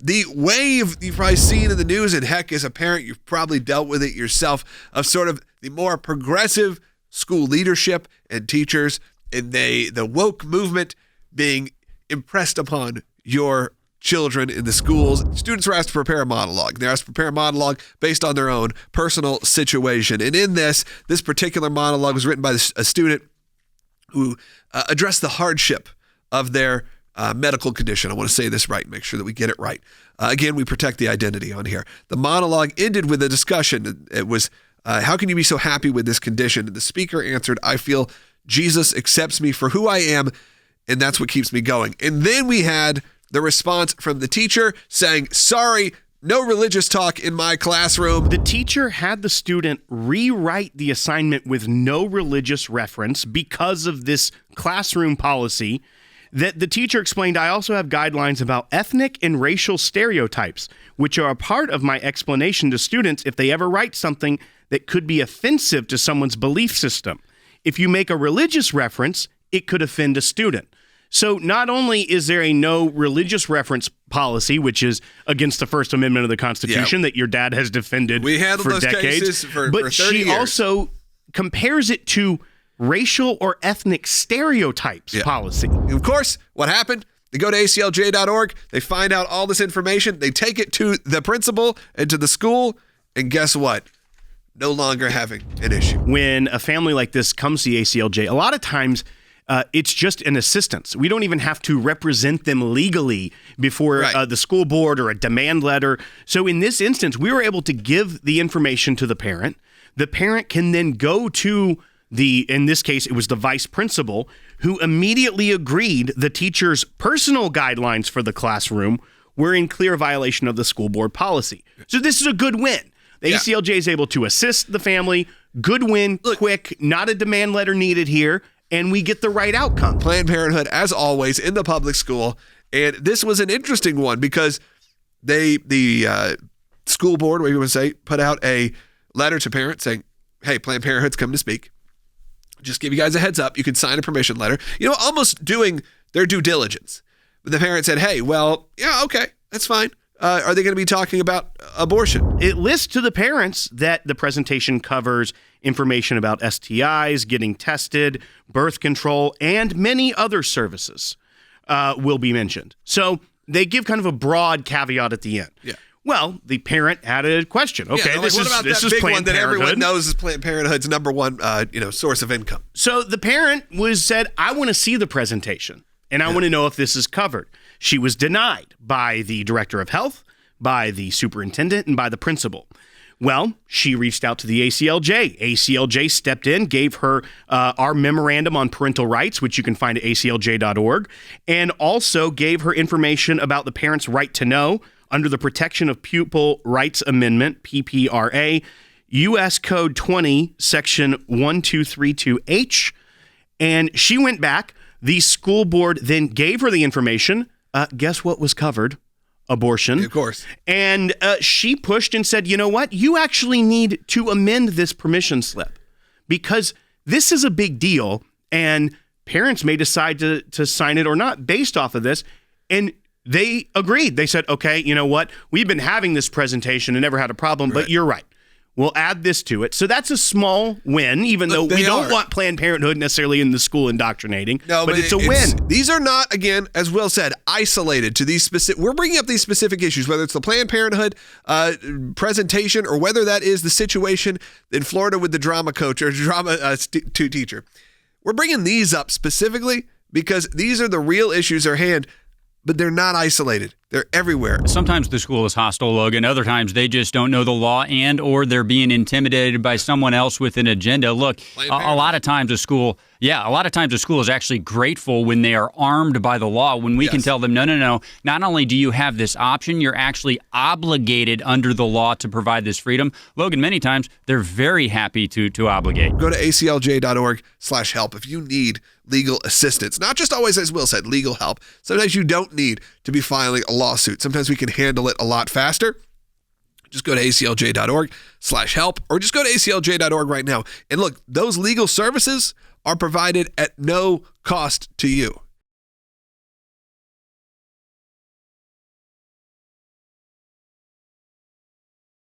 the wave you've probably seen in the news, and heck, as a parent, you've probably dealt with it yourself, of sort of the more progressive school leadership and teachers and the woke movement being impressed upon your children in the schools. Students were asked to prepare a monologue. They're asked to prepare a monologue based on their own personal situation. And in this particular monologue was written by a student who addressed the hardship of their medical condition. I want to say this right and make sure that we get it right. Again, we protect the identity on here. The monologue ended with a discussion. It was, how can you be so happy with this condition? And the speaker answered, I feel Jesus accepts me for who I am, and that's what keeps me going. And then we had the response from the teacher saying, sorry, no religious talk in my classroom. The teacher had the student rewrite the assignment with no religious reference because of this classroom policy. That the teacher explained, I also have guidelines about ethnic and racial stereotypes, which are a part of my explanation to students if they ever write something that could be offensive to someone's belief system. If you make a religious reference, it could offend a student. So not only is there a no religious reference policy, which is against the First Amendment of the Constitution that your dad has defended for decades, but she also compares it to racial or ethnic stereotypes policy. Of course, what happened? They go to ACLJ.org, they find out all this information, they take it to the principal and to the school, and guess what? No longer having an issue. When a family like this comes to the ACLJ, a lot of times it's just an assistance. We don't even have to represent them legally before the school board or a demand letter. So in this instance, we were able to give the information to the parent. The parent can then go to in this case, it was the vice principal who immediately agreed the teacher's personal guidelines for the classroom were in clear violation of the school board policy. So this is a good win. The ACLJ is able to assist the family. Good win, quick, not a demand letter needed here, and we get the right outcome. Planned Parenthood, as always, in the public school. And this was an interesting one because the school board, what you want to say, put out a letter to parents saying, hey, Planned Parenthood's come to speak. Just give you guys a heads up. You can sign a permission letter. You know, almost doing their due diligence. But the parent said, hey, well, yeah, okay, that's fine. Are they going to be talking about abortion? It lists to the parents that the presentation covers information about STIs, getting tested, birth control, and many other services will be mentioned. So they give kind of a broad caveat at the end. Yeah. Well, the parent had a question. Okay, this is Planned one that Parenthood. Everyone knows is Planned Parenthood's number one, source of income. So the parent said, I want to see the presentation, and I want to know if this is covered. She was denied by the director of health, by the superintendent, and by the principal. Well, she reached out to the ACLJ. ACLJ stepped in, gave her our memorandum on parental rights, which you can find at aclj.org, and also gave her information about the parent's right to know under the Protection of Pupil Rights Amendment, PPRA, U.S. Code 20, Section 1232H. And she went back. The school board then gave her the information. Guess what was covered? Abortion. Of course. And she pushed and said, you know what? You actually need to amend this permission slip because this is a big deal and parents may decide to sign it or not based off of this. And they agreed. They said, okay, you know what? We've been having this presentation and never had a problem, but you're right. We'll add this to it. So that's a small win, even though we don't want Planned Parenthood necessarily in the school indoctrinating. No, but it's a win. These are not, again, as Will said, isolated to these specific. We're bringing up these specific issues, whether it's the Planned Parenthood presentation or whether that is the situation in Florida with the drama coach or drama teacher. We're bringing these up specifically because these are the real issues at hand. But they're not isolated. They're everywhere. Sometimes the school is hostile, Logan. Other times they just don't know the law and or they're being intimidated by someone else with an agenda. Look, a lot of times a school is actually grateful when they are armed by the law, when we can tell them, no. Not only do you have this option, you're actually obligated under the law to provide this freedom. Logan, many times they're very happy to obligate. Go to aclj.org/help if you need legal assistance. Not just always, as Will said, legal help. Sometimes you don't need to be filing a lawsuit. Sometimes we can handle it a lot faster. Just go to aclj.org/help or just go to aclj.org right now. And look, those legal services are provided at no cost to you.